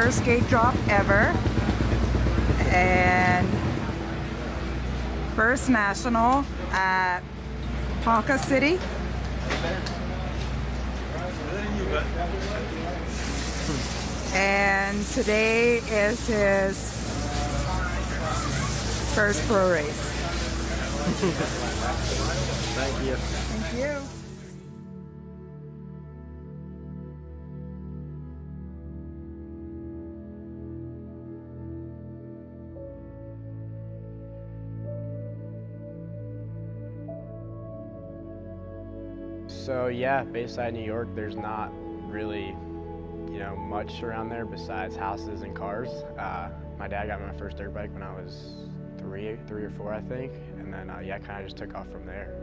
first skate drop ever, and first national at Ponca City. And today is his first pro race. Thank you. Thank you. So yeah, Bayside, New York, there's not really, much around there besides houses and cars. My dad got me my first dirt bike when I was three or four, I think, and then yeah, kind of just took off from there.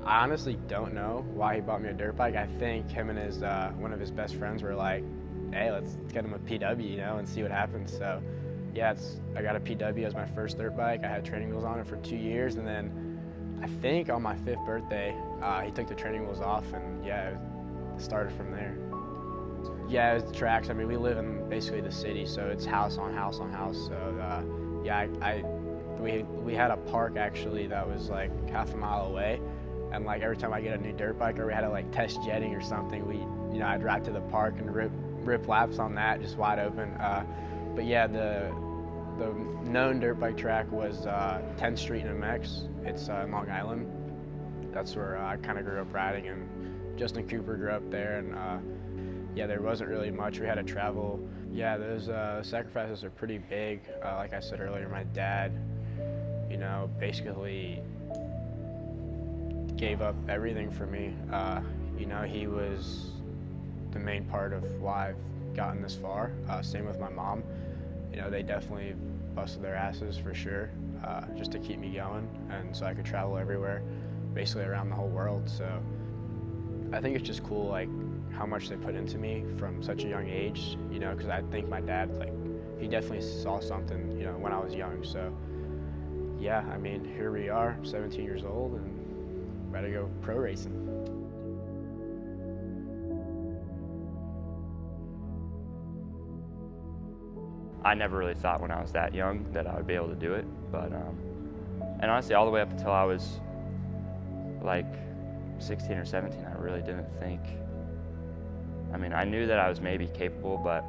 I honestly don't know why he bought me a dirt bike. I think him and his one of his best friends were like, "Hey, let's get him a PW, and see what happens." So yeah, I got a PW as my first dirt bike. I had training wheels on it for 2 years, and then I think on my 5th birthday, he took the training wheels off, and yeah, it started from there. Yeah, it was the tracks. I mean, we live in basically the city, so it's house on house on house. So yeah, we had a park actually that was like half a mile away, and like every time I get a new dirt bike or we had to like test jetting or something, I'd drive to the park and rip laps on that, just wide open. But yeah, the known dirt bike track was 10th Street in MX. It's in Long Island. That's where I kind of grew up riding, and Justin Cooper grew up there, and yeah, there wasn't really much. We had to travel. Yeah, those sacrifices are pretty big. Like I said earlier, my dad, basically gave up everything for me. He was the main part of why I've gotten this far. Same with my mom. They definitely busted their asses for sure, just to keep me going, and so I could travel everywhere, basically around the whole world. So I think it's just cool, like, how much they put into me from such a young age, because I think my dad, he definitely saw something, when I was young. So yeah, I mean, here we are, 17 years old, and ready to go pro racing. I never really thought when I was that young that I would be able to do it, but and honestly, all the way up until I was like 16 or 17, I really didn't think. I mean, I knew that I was maybe capable, but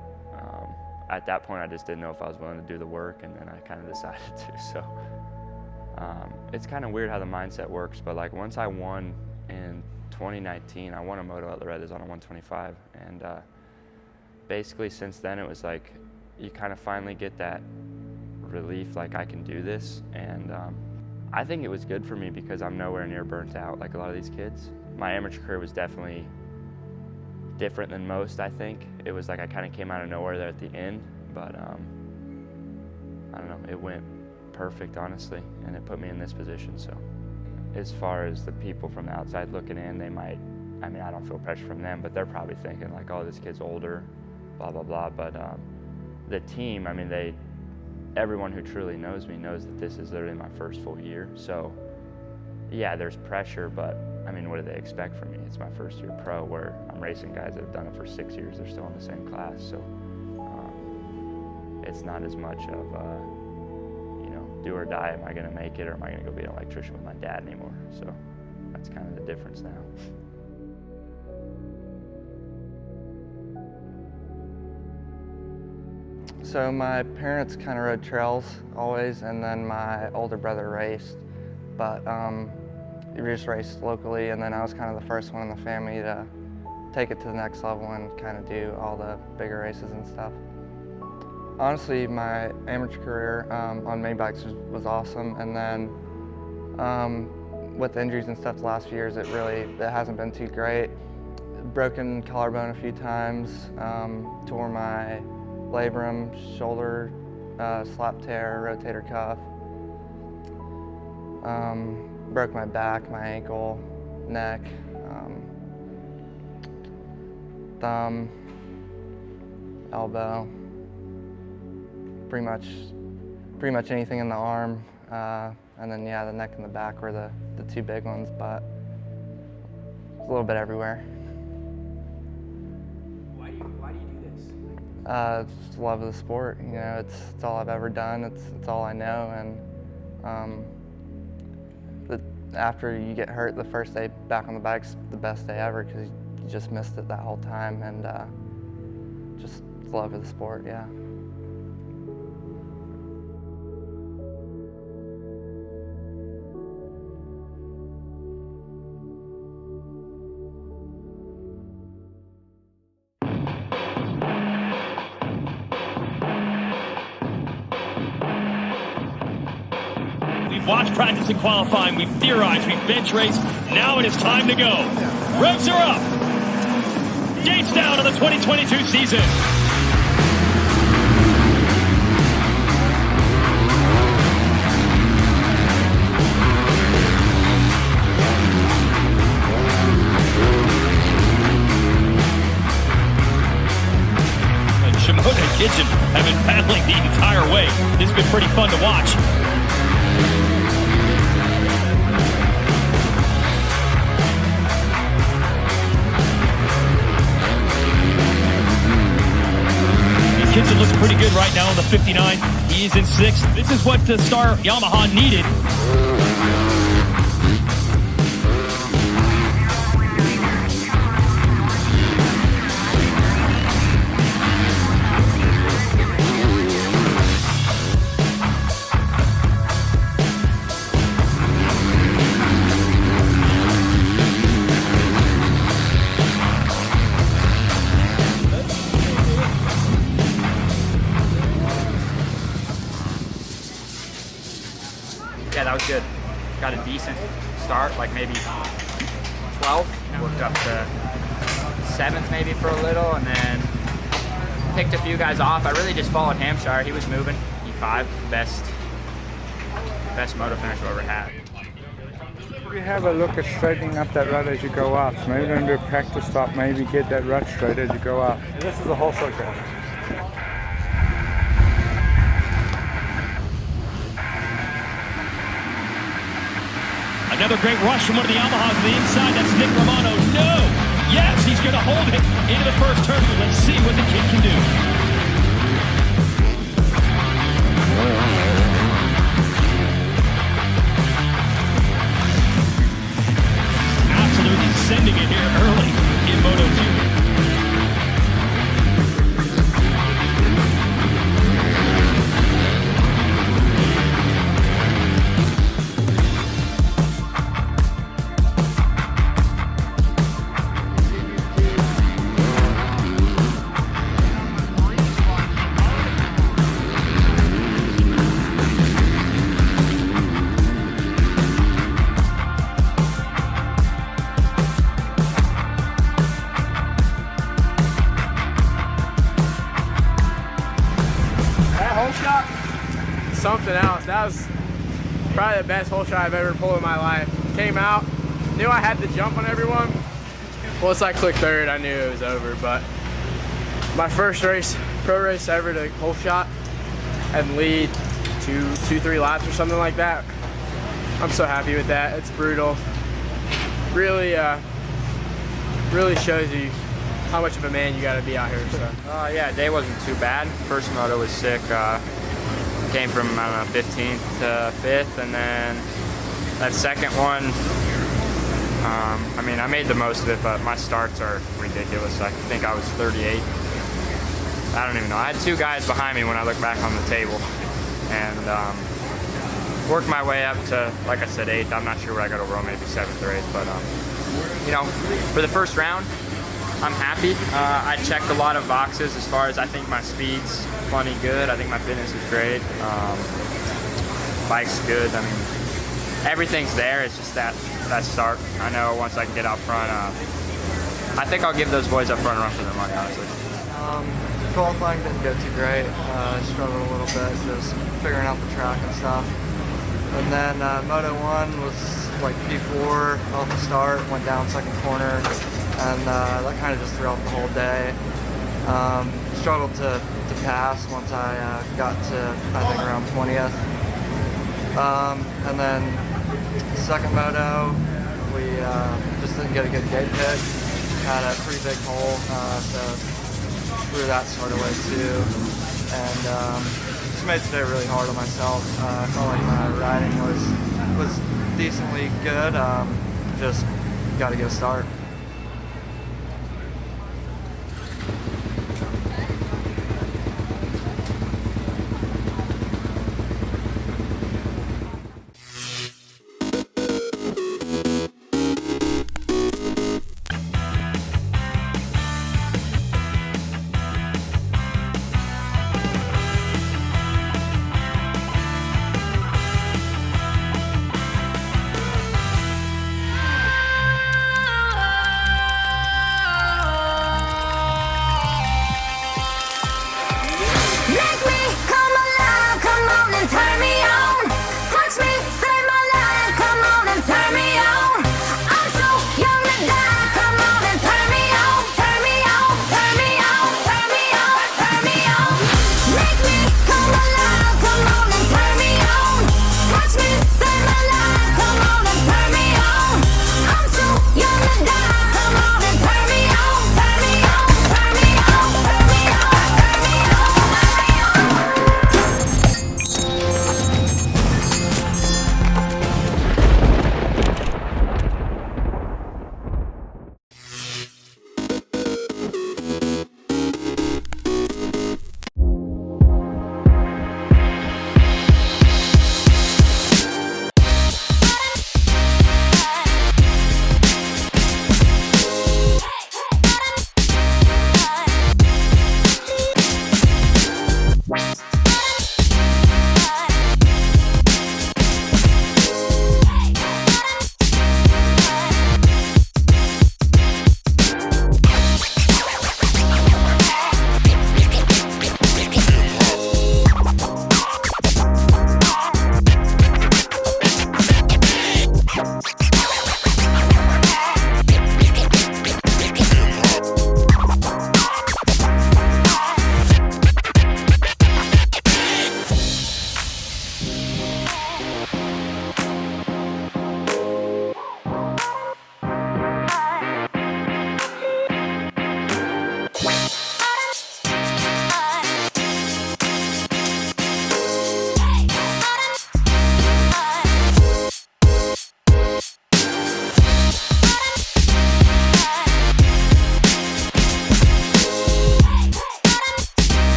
at that point, I just didn't know if I was willing to do the work, and then I kind of decided to. So it's kind of weird how the mindset works, but like once I won in 2019, I won a moto at Loretta's on a 125, and basically since then it was like you kind of finally get that relief, like I can do this, and I think it was good for me because I'm nowhere near burnt out like a lot of these kids. My amateur career was definitely different than most, I think. It was like I kind of came out of nowhere there at the end, but I don't know, it went perfect, honestly, and it put me in this position. So as far as the people from the outside looking in, they might, I mean, I don't feel pressure from them, but they're probably thinking like, oh, this kid's older, blah, blah, blah. But the team, I mean, everyone who truly knows me knows that this is literally my first full year. So yeah, there's pressure, but I mean, what do they expect from me? It's my first year pro, where I'm racing guys that have done it for 6 years. They're still in the same class. So it's not as much of do or die, am I gonna make it, or am I gonna go be an electrician with my dad anymore? So that's kind of the difference now. So my parents kind of rode trails always, and then my older brother raced, but he just raced locally, and then I was kind of the first one in the family to take it to the next level and kind of do all the bigger races and stuff. Honestly, my amateur career on main bikes was awesome, and then with injuries and stuff the last few years, it hasn't been too great. Broken collarbone a few times, tore my labrum, shoulder, slap tear, rotator cuff, broke my back, my ankle, neck, thumb, elbow, pretty much anything in the arm, and then yeah, the neck and the back were the two big ones, but it's a little bit everywhere. Why do you do this? Just love of the sport. You know, it's all I've ever done. It's all I know. And after you get hurt, the first day back on the bike's the best day ever because you just missed it that whole time. And just love of the sport. Yeah. We've watched practice and qualifying, we've theorized, we've bench raced, now it is time to go. Revs are up. Dates down to the 2022 season. And Shimoda and Kitchen have been battling the entire way. This has been pretty fun to watch. Kitchen looks pretty good right now on the 59. He is in 6th. This is what the star Yamaha needed. Yeah, that was good. Got a decent start, like maybe 12th. Worked up to 7th maybe for a little, and then picked a few guys off. I really just followed Hampshire. He was moving. E5, best moto finish I've ever had. You have a look at straightening up that rut as you go up. So maybe don't do a practice stop, maybe get that rut straight as you go up. This is a whole circuit. Another great rush from one of the Yamahas to the inside. That's Nick Romano. No! Yes, he's going to hold it into the first turn. Let's see what the kid can do. Absolutely sending it here early in Moto2. Something else. That was probably the best hole shot I've ever pulled in my life. Came out, knew I had to jump on everyone. Once I clicked third, I knew it was over, but my first race, pro race ever to hole shot and lead two, 3 laps or something like that. I'm so happy with that. It's brutal. Really, really shows you how much of a man you got to be out here. So. Yeah, day wasn't too bad. First moto was sick. Came from, I don't know, 15th to 5th, and then that second one, I mean, I made the most of it, but my starts are ridiculous. I think I was 38. I don't even know. I had 2 guys behind me when I look back on the table, and worked my way up to, like I said, 8th. I'm not sure where I got overall, maybe 7th or 8th, but, you know, for the first round, I'm happy. I checked a lot of boxes as far as I think my speed's plenty good. I think my fitness is great. Bike's good. I mean, everything's there. It's just that start. I know once I can get out front, I think I'll give those boys up front a run for their money, honestly. Qualifying didn't go too great. I struggled a little bit just figuring out the track and stuff. And then Moto 1 was like P4 off the start, went down second corner, and that kind of just threw off the whole day. Struggled to pass once I got to, I think, around 20th. And then second moto, we just didn't get a good gate pick. Had a pretty big hole, so through that sort of way too. And just made today really hard on myself. I felt like my riding was decently good. Just got to get a start.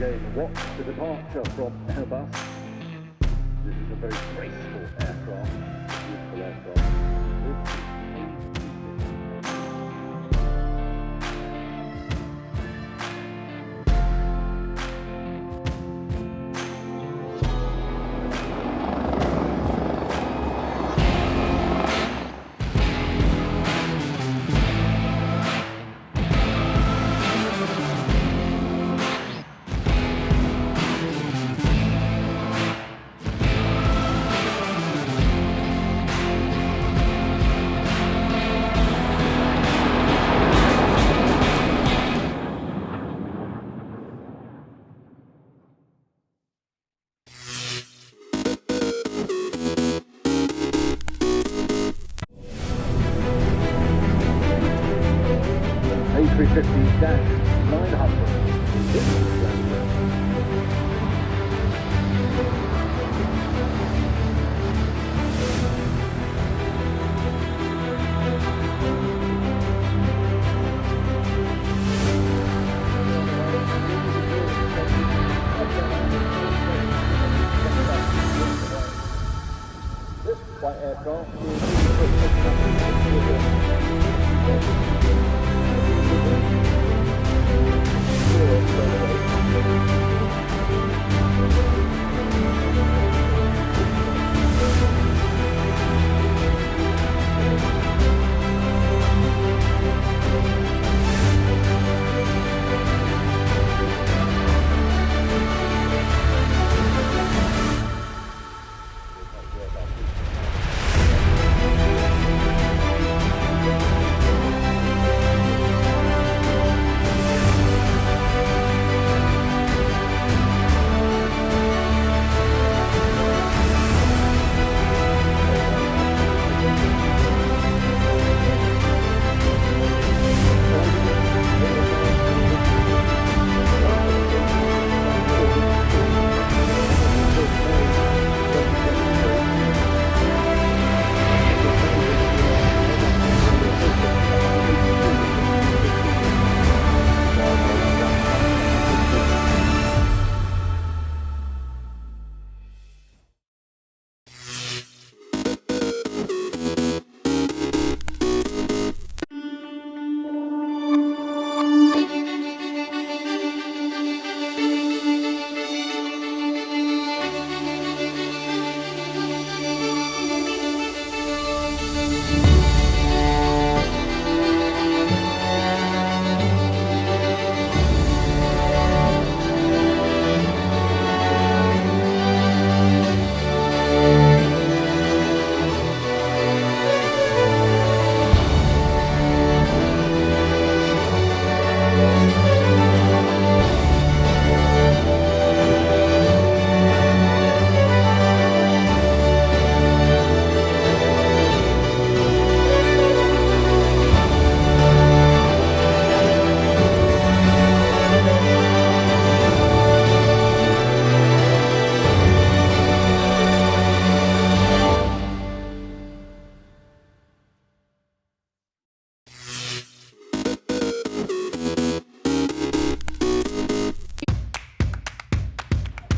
Again, watch the departure from Airbus. This is a very graceful aircraft, beautiful aircraft. A350-900. light aircraft.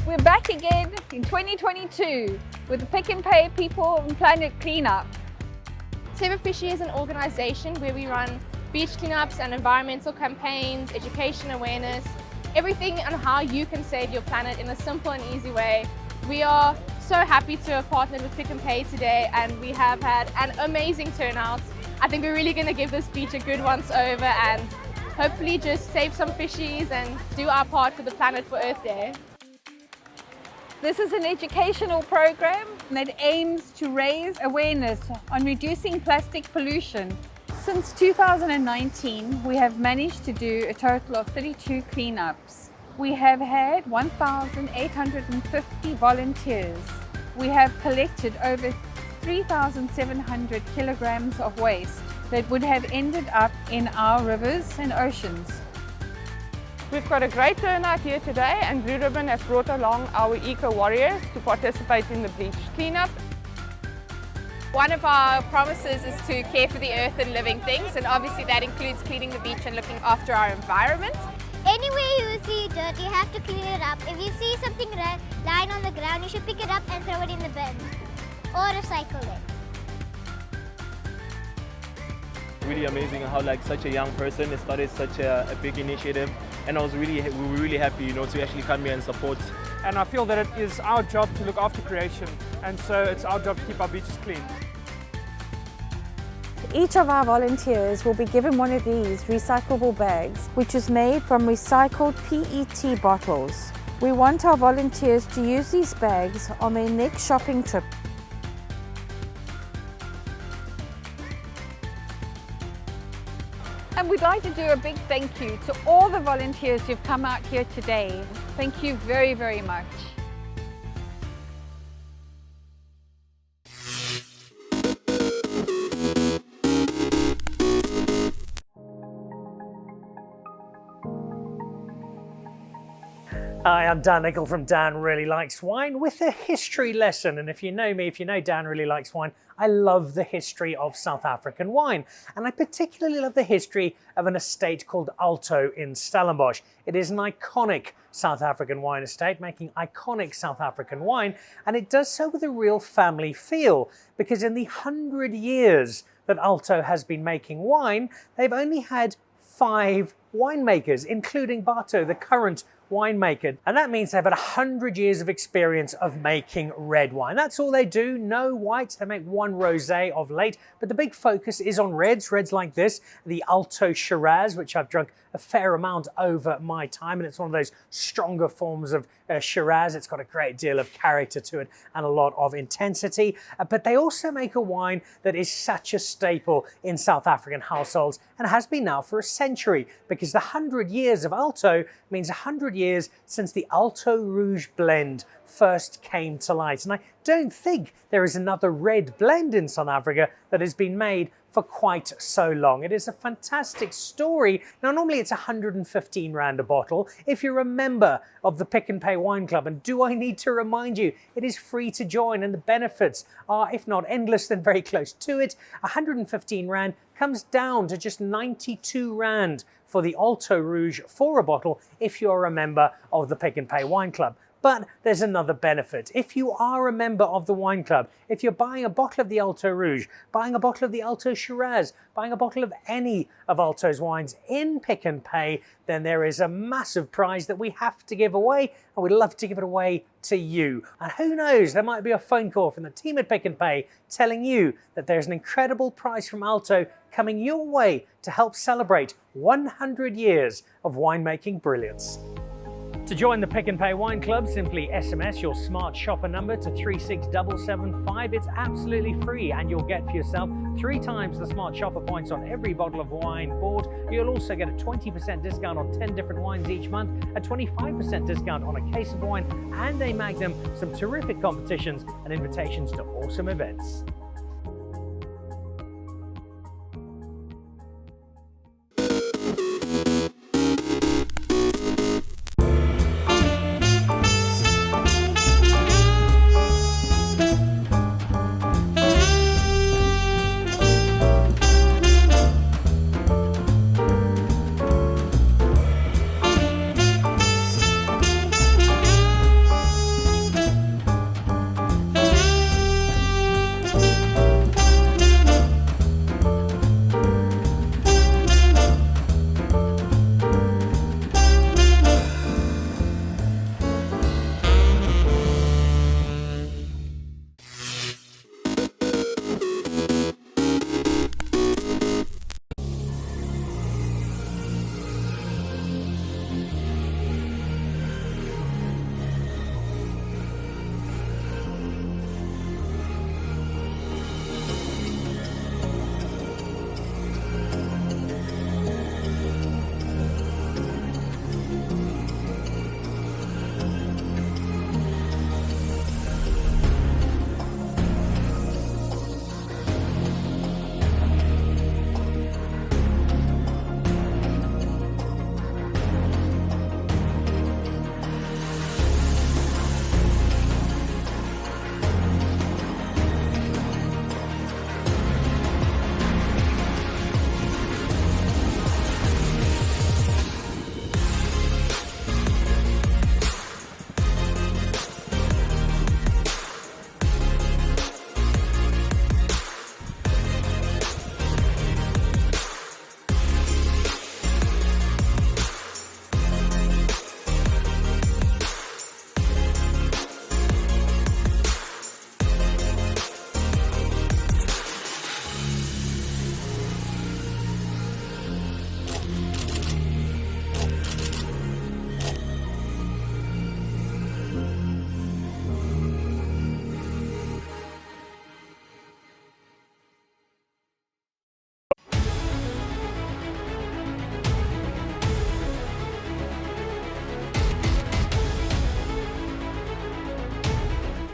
We're back again in 2022 with the Pick and Pay People and Planet Cleanup. Save a Fishy is an organisation where we run beach cleanups and environmental campaigns, education awareness, everything on how you can save your planet in a simple and easy way. We are so happy to have partnered with Pick and Pay today, and we have had an amazing turnout. I think we're really going to give this beach a good once over and hopefully just save some fishies and do our part for the planet for Earth Day. This is an educational program that aims to raise awareness on reducing plastic pollution. Since 2019, we have managed to do a total of 32 cleanups. We have had 1,850 volunteers. We have collected over 3,700 kilograms of waste that would have ended up in our rivers and oceans. We've got a great turnout here today, and Blue Ribbon has brought along our eco warriors to participate in the beach cleanup. One of our promises is to care for the earth and living things, and obviously that includes cleaning the beach and looking after our environment. Anywhere you see dirt, you have to clean it up. If you see something lying on the ground, you should pick it up and throw it in the bin or recycle it. Really amazing how such a young person started such a big initiative, and we were really happy, to actually come here and support. And I feel that it is our job to look after creation, and so it's our job to keep our beaches clean. Each of our volunteers will be given one of these recyclable bags, which is made from recycled PET bottles. We want our volunteers to use these bags on their next shopping trip. And we'd like to do a big thank you to all the volunteers who've come out here today. Thank you very, very much. Hi, I'm Dan Nicol from Dan Really Likes Wine with a history lesson. And if you know me, if you know Dan Really Likes Wine, I love the history of South African wine. And I particularly love the history of an estate called Alto in Stellenbosch. It is an iconic South African wine estate, making iconic South African wine. And it does so with a real family feel, because in the 100 years that Alto has been making wine, they've only had 5 winemakers, including Barto, the current winemaker. And that means they've had 100 years of experience of making red wine. That's all they do, no whites. They make one rosé of late, but the big focus is on reds like this, the Alto Shiraz, which I've drunk a fair amount over my time, and it's one of those stronger forms of Shiraz. It's got a great deal of character to it and a lot of intensity, but they also make a wine that is such a staple in South African households and has been now for a century, because the 100 years of Alto means 100 years since the Alto Rouge blend first came to light. And I don't think there is another red blend in South Africa that has been made for quite so long. It is a fantastic story. Now, normally it's 115 Rand a bottle if you're a member of the Pick and Pay Wine Club. And do I need to remind you, it is free to join, and the benefits are, if not endless, then very close to it. 115 Rand comes down to just 92 Rand for the Alto Rouge for a bottle if you're a member of the Pick and Pay Wine Club. But there's another benefit. If you are a member of the wine club, if you're buying a bottle of the Alto Rouge, buying a bottle of the Alto Shiraz, buying a bottle of any of Alto's wines in Pick and Pay, then there is a massive prize that we have to give away, and we'd love to give it away to you. And who knows, there might be a phone call from the team at Pick and Pay telling you that there's an incredible prize from Alto coming your way to help celebrate 100 years of winemaking brilliance. To join the Pick and Pay Wine Club, simply SMS your smart shopper number to 36775. It's absolutely free, and you'll get for yourself 3 times the smart shopper points on every bottle of wine bought. You'll also get a 20% discount on 10 different wines each month, a 25% discount on a case of wine, and a Magnum, some terrific competitions and invitations to awesome events.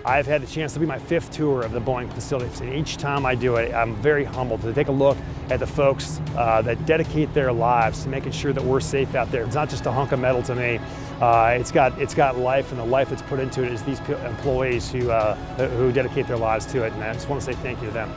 I've had the chance to be my 5th tour of the Boeing facilities, and each time I do it, I'm very humbled to take a look at the folks that dedicate their lives to making sure that we're safe out there. It's not just a hunk of metal to me. It's got life, and the life that's put into it is these employees who dedicate their lives to it, and I just want to say thank you to them.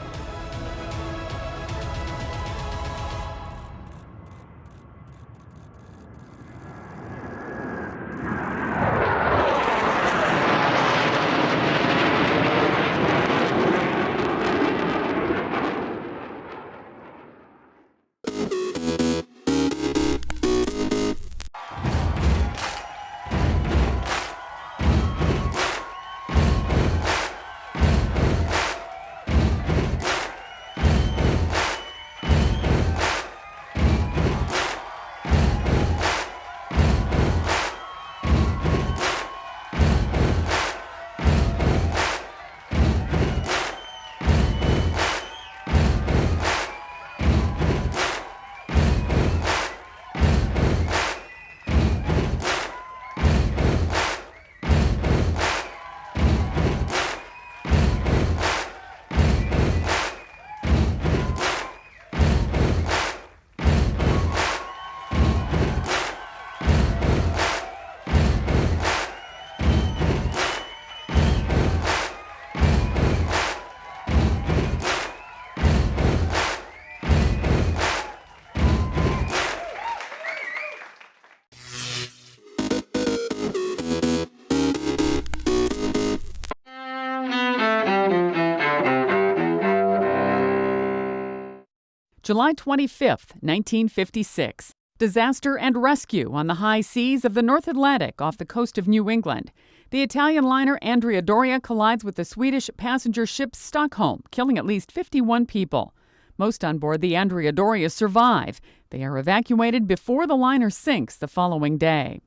July 25th, 1956. Disaster and rescue on the high seas of the North Atlantic off the coast of New England. The Italian liner Andrea Doria collides with the Swedish passenger ship Stockholm, killing at least 51 people. Most on board the Andrea Doria survive. They are evacuated before the liner sinks the following day.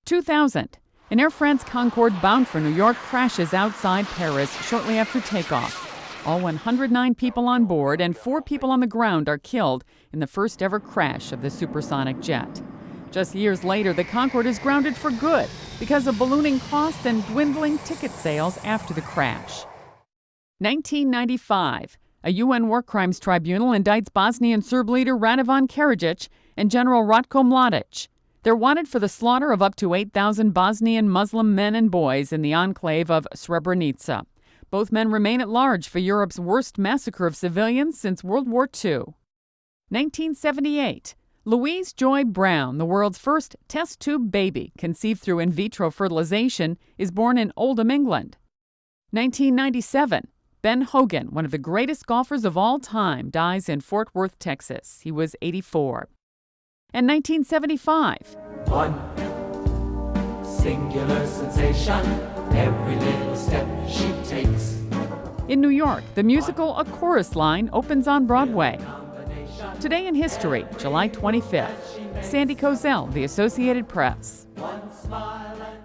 2000. An Air France Concorde bound for New York crashes outside Paris shortly after takeoff. All 109 people on board and 4 people on the ground are killed in the first ever crash of the supersonic jet. Just years later, the Concorde is grounded for good because of ballooning costs and dwindling ticket sales after the crash. 1995. A UN War Crimes Tribunal indicts Bosnian Serb leader Radovan Karadzic and General Ratko Mladic. They're wanted for the slaughter of up to 8,000 Bosnian Muslim men and boys in the enclave of Srebrenica. Both men remain at large for Europe's worst massacre of civilians since World War II. 1978. Louise Joy Brown, the world's first test tube baby, conceived through in vitro fertilization, is born in Oldham, England. 1997. Ben Hogan, one of the greatest golfers of all time, dies in Fort Worth, Texas. He was 84. And 1975. One singular sensation, every little step she takes. In New York, the musical A Chorus Line opens on Broadway. Today in history, July 25th. Sandy Kozel, The Associated Press. One smile and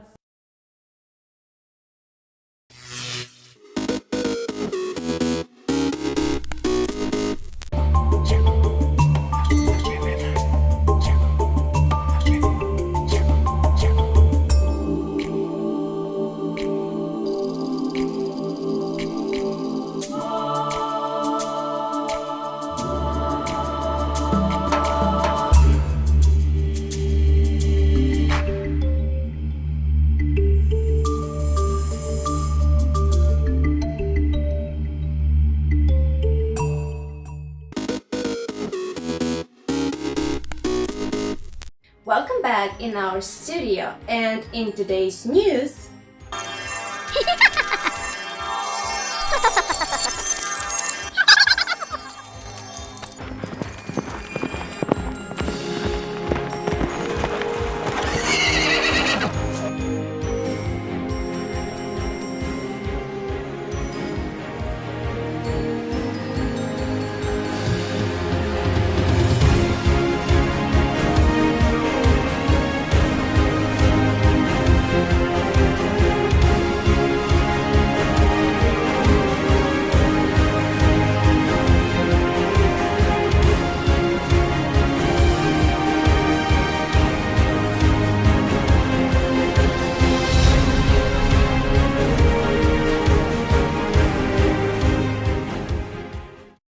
Welcome back in our studio, and in today's news,